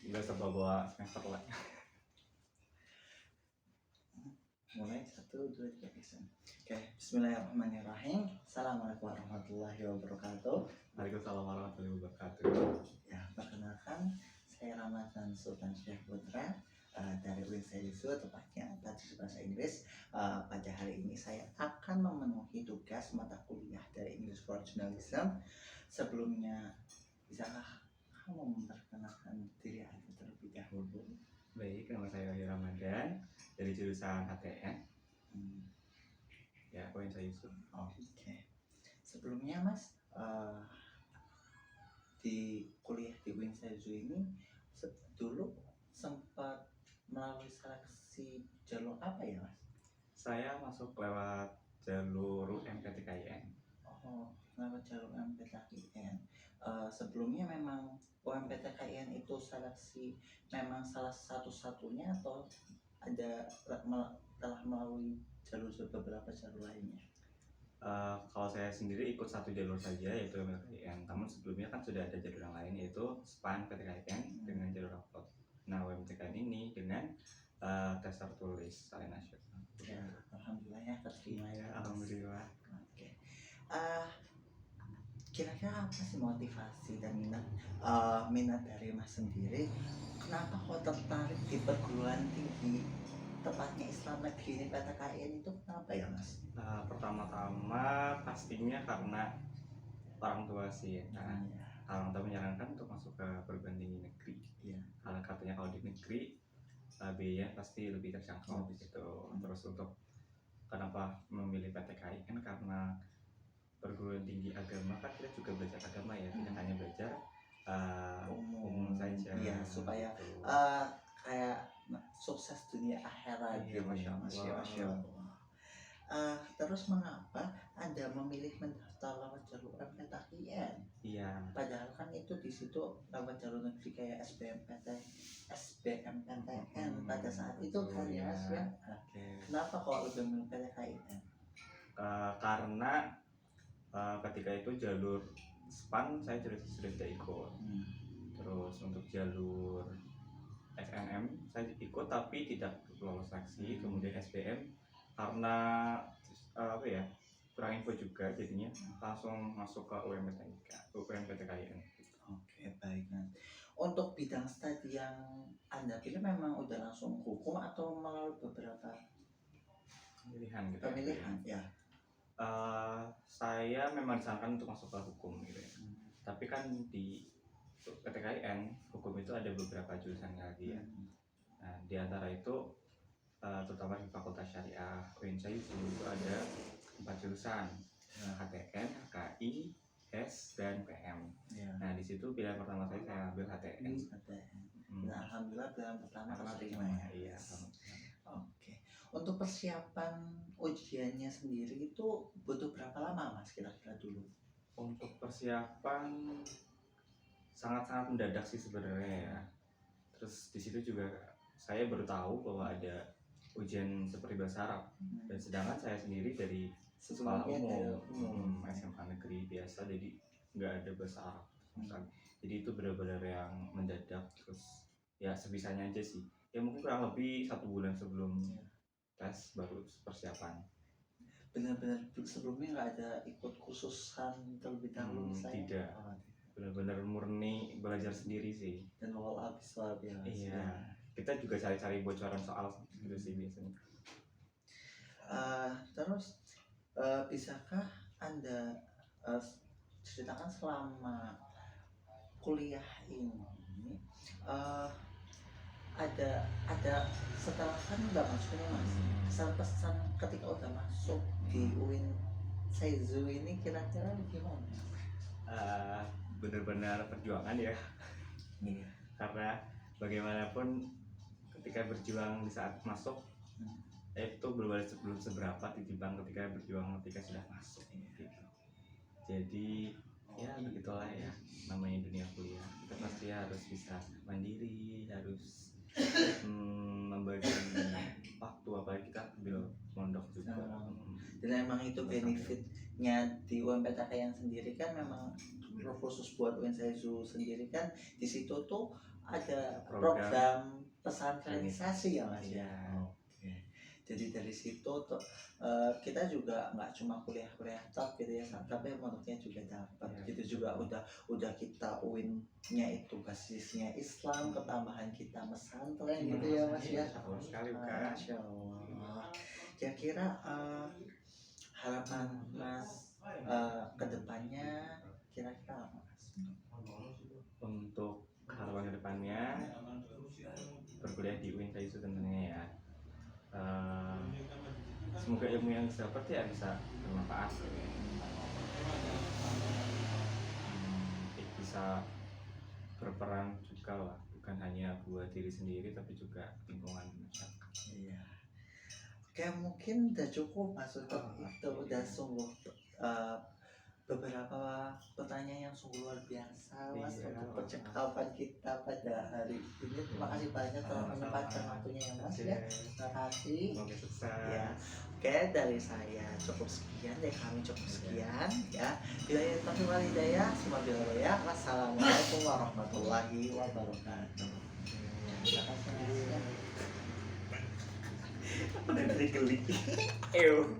nggak usah bawa semester lah. Mulai 1, 2, 3 action. Oke, bismillahirrahmanirrahim. Assalamualaikum warahmatullahi wabarakatuh. Waalaikumsalam warahmatullahi wabarakatuh. Ya, perkenalkan saya Ramadan Sultan Syekh Putra dari UINSEISU, tepatnya Tadris Bahasa Inggris. Pada hari ini saya akan memenuhi tugas mata kuliah dari English for Journalism. Sebelumnya, bisakah kamu memperkenalkan diri Anda terlebih dahulu? Baik, nama saya Wahyu Ramadan dari jurusan ATN. Ya, poin saya Yusuf. Oke. Sebelumnya Mas, di kuliah di UINSEISU ini dulu sempat melalui seleksi jalur apa ya Mas? Saya masuk lewat jalur UMPTKIN. Oh, lewat jalur UMPTKIN. Sebelumnya memang UMPTKIN itu seleksi memang salah satu-satunya atau ada telah melalui beberapa jalur lainnya? Kalau saya sendiri ikut satu jalur saja, yaitu UMPTKIN. Namun sebelumnya kan sudah ada jalur yang lain, yaitu SPAN PTKIN dengan jalur upload. Nah, UMPTKIN ini dengan tes tertulis salin nasional. Ya, alhamdulillah ya keterima ya. Alhamdulillah. Oke. Kira-kira apa sih motivasi dan minat dari Mas sendiri? Kenapa kok tertarik di perguruan tinggi tepatnya Islam Negeri ini PTKIN itu kenapa ya Mas? Pertama-tama pastinya karena orang tua sih ya. Orang tua menyarankan untuk masuk ke perguruan tinggi negeri. Iya. Karena katanya kalau di negeri biaya pasti lebih terjangkau gitu. Terus untuk kenapa memilih PTKIN karena perguruan tinggi agama kan kita juga belajar agama ya, tidak hanya belajar umum saja. Iya, supaya gitu. kayak sukses dunia akhirat Iya, gitu ya Mas. Masya Allah. Terus mengapa Anda memilih mendaftar lewat jalur PTKIN? Iya. Padahal kan itu di situ lewat jalur negeri kayak SBMPTN pada saat itu kan ya Mas ya. Kenapa kok lebih memilih PTKIN? Karena ketika itu jalur SPAN saya sudah tidak ikut. Terus untuk jalur SNM saya ikut tapi tidak lolos seleksi. Kemudian SBM karena kurang info juga, jadinya langsung masuk ke UMPTKIN. Oke, baik. Untuk bidang studi yang Anda pilih memang udah langsung hukum atau melalui beberapa pemilihan gitu? Ya. Saya memang disarankan untuk masuk ke hukum gitu ya. Tapi kan di PTKIN hukum itu ada beberapa jurusan lagi ya. Nah, di antara itu terutama di Fakultas Syariah UINSEISU itu ada 4 jurusan, HTN, HKI, S, dan PM. Nah, di situ pilihan pertama saya ambil HTN. Nah, alhamdulillah pilihan pertama terima ya. Iya. Oke. Untuk persiapan ujiannya sendiri itu butuh berapa lama Mas kira-kira dulu? Untuk persiapan sangat-sangat mendadak sih sebenarnya ya. Terus di situ juga saya baru tahu bahwa ada ujian seperti bahasa Arab. Dan sedangkan saya sendiri dari sekolah umum, SMA negeri biasa, jadi nggak ada bahasa Arab. Jadi itu benar-benar yang mendadak. Terus ya sebisanya aja sih. Ya mungkin kurang lebih 1 bulan sebelum tes baru persiapan. Benar-benar sebelumnya nggak ada ikut kursusan terlebih dahulu? Tidak. Benar-benar murni belajar sendiri sih. Dan awal habis ya. Iya. Kita juga cari-cari bocoran soal gitu sih biasanya. Terus bisakah Anda ceritakan selama kuliah ini ada setelah kan udah masuk ini Mas, kesan-pesan ketika udah masuk di UINSEISU ini kira-kira gimana? Benar-benar perjuangan ya. Iya. Karena bagaimanapun ketika berjuang di saat masuk itu belum seberapa ditimbang ketika berjuang ketika sudah masuk gitu. Jadi ya begitulah ya namanya dunia kuliah. Kita pasti harus bisa mandiri, harus membagi waktu, apalagi kita ambil mondok juga. Dan emang itu benefitnya di UMPTK yang sendiri kan memang khusus buat Winsaizu sendiri kan di situ tuh ada program pesantrenisasi ya Mas ya. Iya. Oke. Jadi dari situ tuh kita juga nggak cuma kuliah-kuliah top gitu ya, tapi mondoknya juga dapat. Iya, Gitu juga udah kita UIN-nya itu basisnya Islam, ketambahan kita pesantren gitu ya Mas ya. Betul sekali kan. Masya Allah. Kira-kira harapan Mas kedepannya kira-kira apa Mas? Untuk harapan kedepannya berkuliah di Winsaizu tentunya ya. Semoga ilmu yang didapat ya bisa bermanfaat. Bisa berperan juga lah, bukan hanya buat diri sendiri tapi juga lingkungan masyarakat. Iya. Oke, mungkin udah cukup Mas untuk itu, udah sungguh beberapa pertanyaan yang sungguh luar biasa Mas Iya, untuk percakapan kita pada hari ini. Terima kasih banyak telah menyempatkan waktunya ya Mas ya. Terima kasih. Semoga sukses. Ya. Oke, dari saya cukup sekian, dari kami cukup sekian ya. Bila ya tapi walidaya, semua bila ya. Wassalamualaikum warahmatullahi wabarakatuh. Terima kasih Mas ya. Udah geli. Ew.